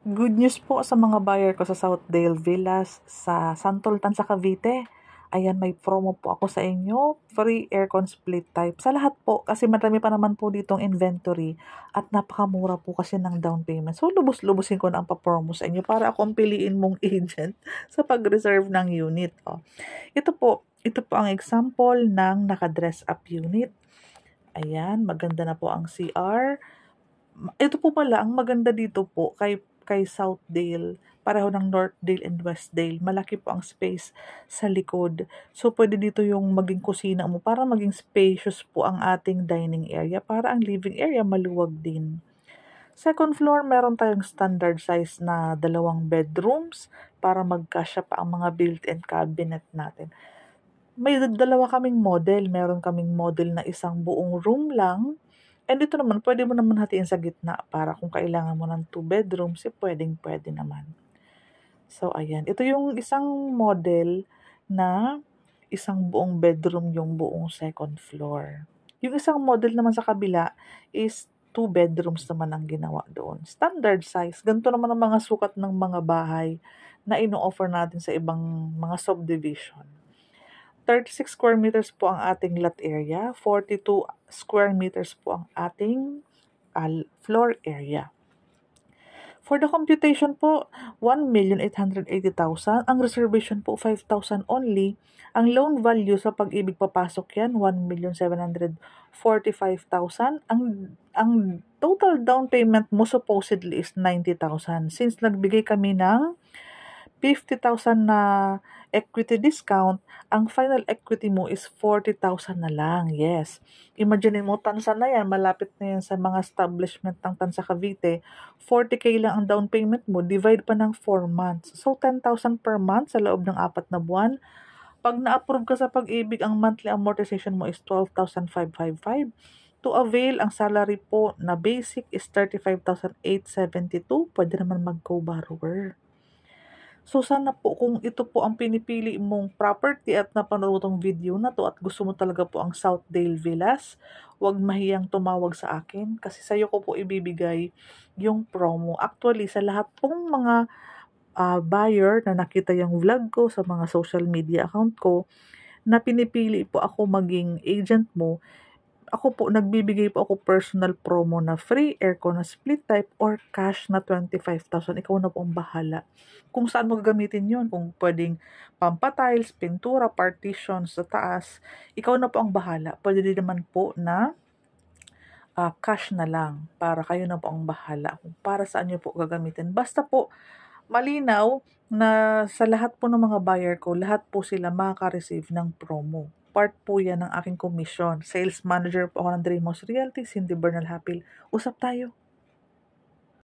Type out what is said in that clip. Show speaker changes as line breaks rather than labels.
Good news po sa mga buyer ko sa Southdale Villas sa Santoltan sa Cavite. Ayan, may promo po ako sa inyo. Free aircon split type. Sa lahat po, kasi marami pa naman po ditong inventory at napakamura po kasi ng down payment. So, lubos-lubusin ko na ang papromo sa inyo para akong piliin mong agent sa pag-reserve ng unit. Oh. Ito po ang example ng naka-dress up unit. Ayan, maganda na po ang CR. Ito po pala, ang maganda dito po kay Southdale, pareho ng Northdale and Westdale, malaki po ang space sa likod. So, pwede dito yung maging kusina mo para maging spacious po ang ating dining area para ang living area maluwag din. Second floor, meron tayong standard size na 2 bedrooms para magkasya pa ang mga built-in cabinet natin. May dalawa kaming model. Meron kaming model na isang buong room lang. And ito naman, pwede mo naman hatiin sa gitna para kung kailangan mo ng 2 bedrooms, pwedeng-pwede naman. So, ayan. Ito yung isang model na isang buong bedroom yung buong second floor. Yung isang model naman sa kabila is 2 bedrooms naman ang ginawa doon. Standard size. Ganito naman ang mga sukat ng mga bahay na ino-offer natin sa ibang mga subdivision. 36 square meters po ang ating lot area, 42 square meters po ang ating floor area. For the computation po, 1,880,000. Ang reservation po, 5,000 only. Ang loan value sa Pag-ibig papasok yan, 1,745,000. Ang total down payment mo supposedly is 90,000. Since nagbigay kami ng 50,000 na equity discount, ang final equity mo is 40,000 na lang. Yes. Imagine mo, Tansa na yan. Malapit na yan sa mga establishment ng Tansa Cavite. 40K lang ang down payment mo. Divide pa ng 4 months. So, 10,000 per month sa loob ng 4 na buwan. Pag na-approve ka sa Pag-ibig, ang monthly amortization mo is 12,555. To avail, ang salary po na basic is 35,872. Pwede naman mag-co-borrower. So, sana po kung ito po ang pinipili mong property at napanood tong video na to at gusto mo talaga po ang Southdale Villas, huwag mahiyang tumawag sa akin kasi sa'yo ko po ibibigay yung promo. Actually, sa lahat pong mga buyer na nakita yung vlog ko sa mga social media account ko, na pinipili po ako maging agent mo, nagbibigay po ako personal promo na free aircon na split type or cash na 25,000. Ikaw na po ang bahala. Kung saan mo gagamitin yun, kung pwedeng pampatiles, pintura, partitions sa taas, ikaw na po ang bahala. Pwede din naman po na cash na lang para kayo na po ang bahala kung para saan nyo po gagamitin. Basta po, malinaw na sa lahat po ng mga buyer ko, lahat po sila makaka-receive ng promo. Part po yan ng aking commission. Sales manager po ako ng Dreamos Realty, Cindy Bernal Hapil. Usap tayo.